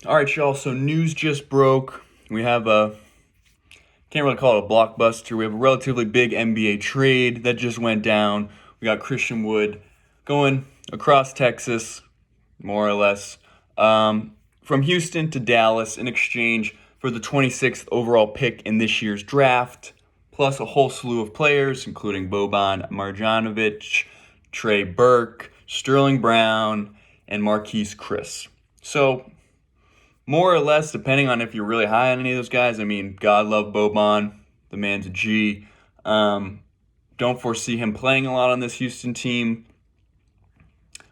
All right, y'all. So news just broke. We have can't really call it a blockbuster. We have a relatively big NBA trade that just went down. We got Christian Wood going across Texas, more or less, from Houston to Dallas in exchange for the 26th overall pick in this year's draft, plus a whole slew of players, including Boban Marjanovic, Trey Burke, Sterling Brown, and Marquise Chris. So, more or less, depending on if you're really high on any of those guys. I mean, God love Boban. The man's a G. Don't foresee him playing a lot on this Houston team.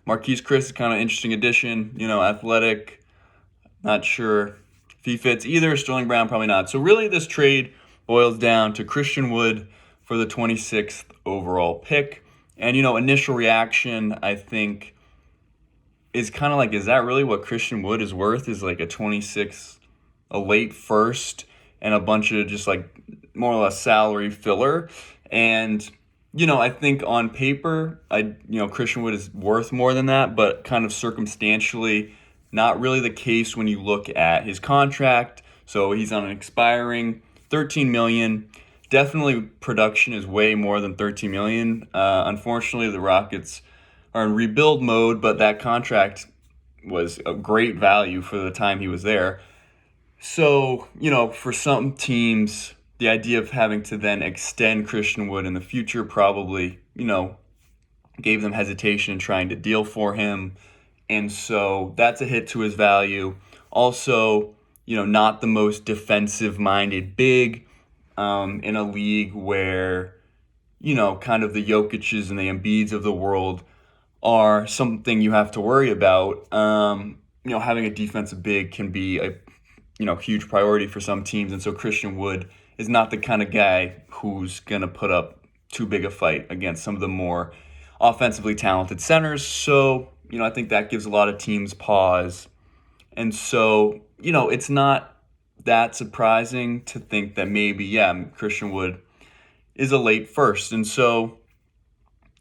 Marquise Chris is kind of an interesting addition. Athletic. Not sure if he fits either. Sterling Brown, probably not. So really, this trade boils down to Christian Wood for the 26th overall pick. And, initial reaction, I think, is kind of like, is that really what Christian Wood is worth? Is like a 26th, a late first, and a bunch of just like more or less salary filler. And, I think on paper, Christian Wood is worth more than that, but kind of circumstantially, not really the case when you look at his contract. So he's on an expiring $13 million. Definitely production is way more than $13 million. Unfortunately, the Rockets are in rebuild mode, but that contract was a great value for the time he was there. So, for some teams, the idea of having to then extend Christian Wood in the future probably, gave them hesitation in trying to deal for him. And so that's a hit to his value. Also, not the most defensive-minded big in a league where, kind of the Jokic's and the Embiid's of the world are something you have to worry about. Having a defensive big can be a huge priority for some teams, and so Christian Wood is not the kind of guy who's going to put up too big a fight against some of the more offensively talented centers. So, I think that gives a lot of teams pause. And so, it's not that surprising to think that maybe, Christian Wood is a late first. And so,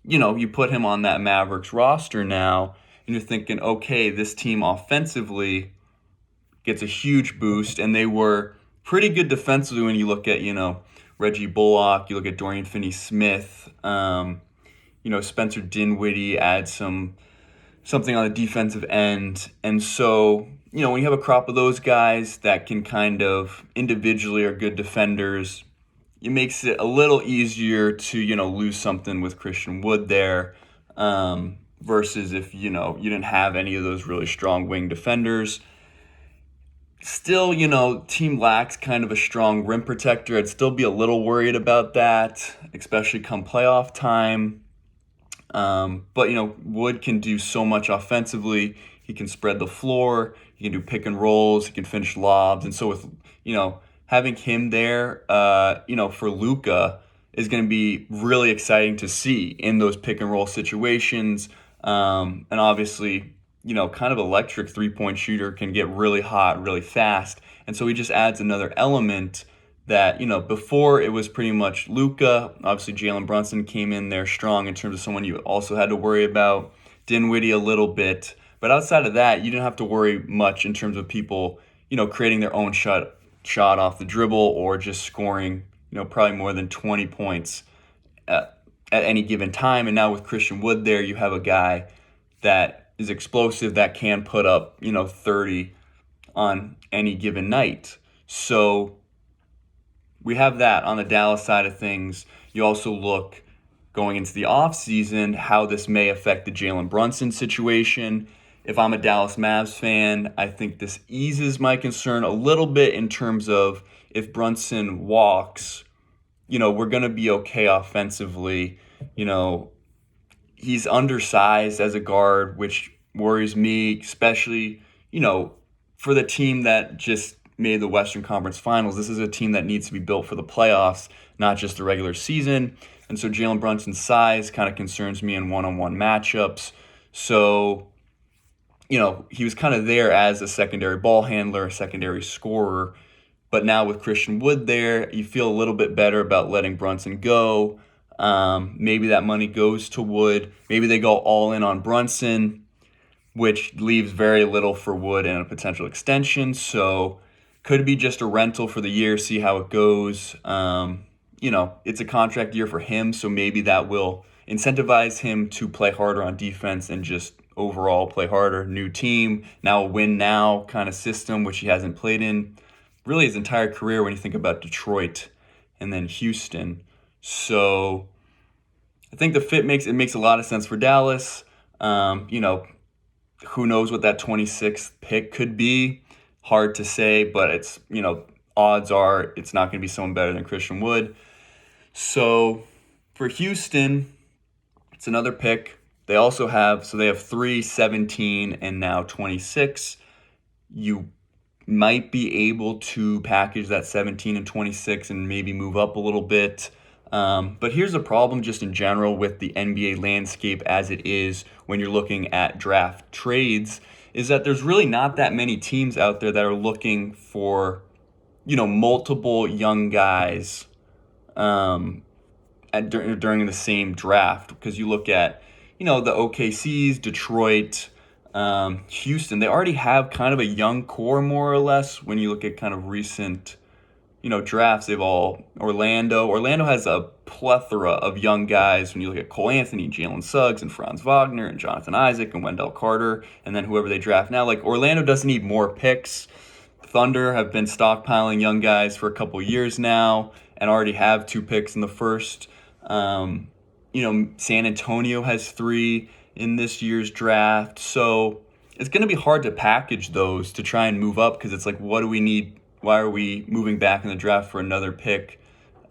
you put him on that Mavericks roster now, and you're thinking, okay, this team offensively gets a huge boost, and they were pretty good defensively when you look at, Reggie Bullock, you look at Dorian Finney-Smith, Spencer Dinwiddie adds something on the defensive end. And so, when you have a crop of those guys that can kind of individually are good defenders, it makes it a little easier to, lose something with Christian Wood there versus if, you didn't have any of those really strong wing defenders. Still, team lacks kind of a strong rim protector. I'd still be a little worried about that, especially come playoff time. But, Wood can do so much offensively. He can spread the floor. He can do pick and rolls. He can finish lobs. And so with, having him there, for Luka is going to be really exciting to see in those pick and roll situations. And obviously, kind of electric three-point shooter, can get really hot really fast. And so he just adds another element that, before it was pretty much Luka. Obviously, Jalen Brunson came in there strong in terms of someone you also had to worry about. Dinwiddie a little bit. But outside of that, you didn't have to worry much in terms of people, creating their own shot off the dribble or just scoring, probably more than 20 points at any given time. And now with Christian Wood there, you have a guy that is explosive, that can put up, 30 on any given night. So we have that on the Dallas side of things. You also look going into the offseason, how this may affect the Jalen Brunson situation. If I'm a Dallas Mavs fan, I think this eases my concern a little bit in terms of if Brunson walks, we're going to be okay offensively. He's undersized as a guard, which worries me, especially, for the team that just made the Western Conference Finals. This is a team that needs to be built for the playoffs, not just the regular season. And so Jalen Brunson's size kind of concerns me in one-on-one matchups. So, he was kind of there as a secondary ball handler, a secondary scorer. But now with Christian Wood there, you feel a little bit better about letting Brunson go. Maybe that money goes to Wood. Maybe they go all in on Brunson. which leaves very little for Wood and a potential extension. So could be just a rental for the year, see how it goes. It's a contract year for him, so maybe that will incentivize him to play harder on defense and just overall play harder. New team, now a win now kind of system, which he hasn't played in really his entire career when you think about Detroit and then Houston. So I think the fit makes a lot of sense for Dallas. Who knows what that 26th pick could be? Hard to say, but it's, odds are it's not going to be someone better than Christian Wood. So for Houston, it's another pick. They also have 3, 17, and now 26. You might be able to package that 17 and 26 and maybe move up a little bit. But here's the problem just in general with the NBA landscape as it is when you're looking at draft trades, is that there's really not that many teams out there that are looking for, multiple young guys during the same draft. Because you look at, the OKCs, Detroit, Houston, they already have kind of a young core more or less when you look at kind of recent drafts. They've Orlando has a plethora of young guys when you look at Cole Anthony, Jalen Suggs, and Franz Wagner, and Jonathan Isaac, and Wendell Carter, and then whoever they draft now. Like, Orlando doesn't need more picks. Thunder have been stockpiling young guys for a couple years now and already have 2 picks in the first. San Antonio has 3 in this year's draft. So it's going to be hard to package those to try and move up, because it's like, what do we need? Why are we moving back in the draft for another pick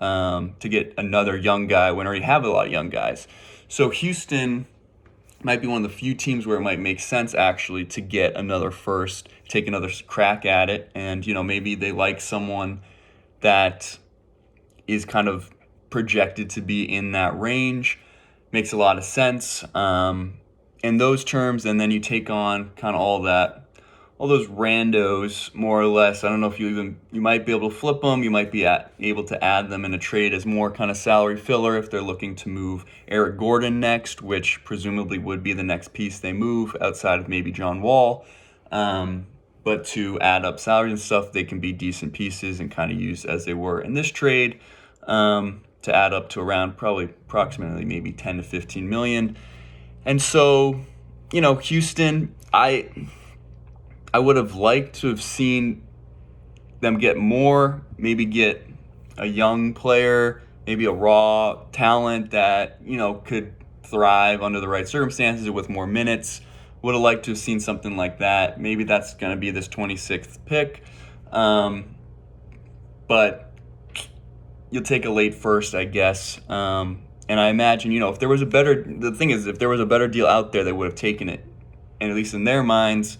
to get another young guy when we already have a lot of young guys? So Houston might be one of the few teams where it might make sense actually to get another first, take another crack at it. And, maybe they like someone that is kind of projected to be in that range. Makes a lot of sense in those terms. And then you take on kind of all those randos, more or less. I don't know if you might be able to flip them. You might be able to add them in a trade as more kind of salary filler if they're looking to move Eric Gordon next, which presumably would be the next piece they move outside of maybe John Wall. But to add up salaries and stuff, they can be decent pieces and kind of used as they were in this trade to add up to around approximately maybe 10 to 15 million. And so, Houston, I would have liked to have seen them get more, maybe get a young player, maybe a raw talent that, could thrive under the right circumstances with more minutes. Would have liked to have seen something like that. Maybe that's going to be this 26th pick. But you'll take a late first, I guess. And I imagine, if there was a better deal out there, they would have taken it. And at least in their minds,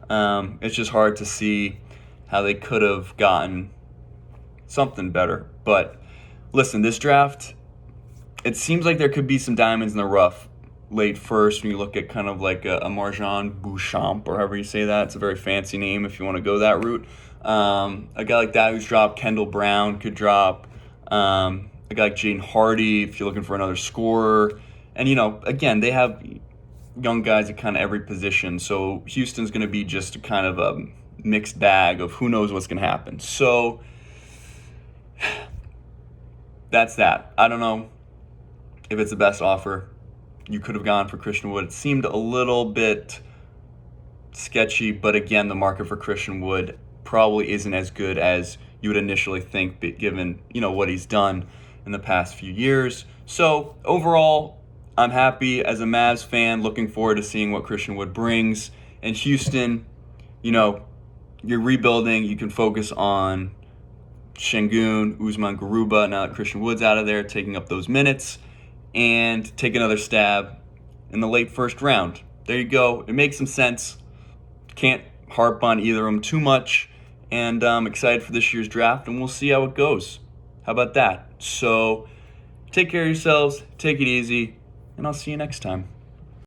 it's just hard to see how they could have gotten something better. But listen, this draft, it seems like there could be some diamonds in the rough late first when you look at kind of like a Marjan Beauchamp, or however you say that. It's a very fancy name if you want to go that route. A guy like that who's dropped. Kendall Brown could drop. A guy like Jaden Hardy if you're looking for another scorer. And, again, they have young guys at kind of every position. So Houston's going to be just kind of a mixed bag of who knows what's going to happen. So that's that. I don't know if it's the best offer. You could have gone for Christian Wood. It seemed a little bit sketchy, but again, the market for Christian Wood probably isn't as good as you would initially think, given, what he's done in the past few years. So overall, I'm happy as a Mavs fan, looking forward to seeing what Christian Wood brings. And Houston, you're rebuilding. You can focus on Şengün, Usman Garuba, now that Christian Wood's out of there, taking up those minutes, and take another stab in the late first round. There you go. It makes some sense. Can't harp on either of them too much. And I'm excited for this year's draft, and we'll see how it goes. How about that? So take care of yourselves. Take it easy. And I'll see you next time.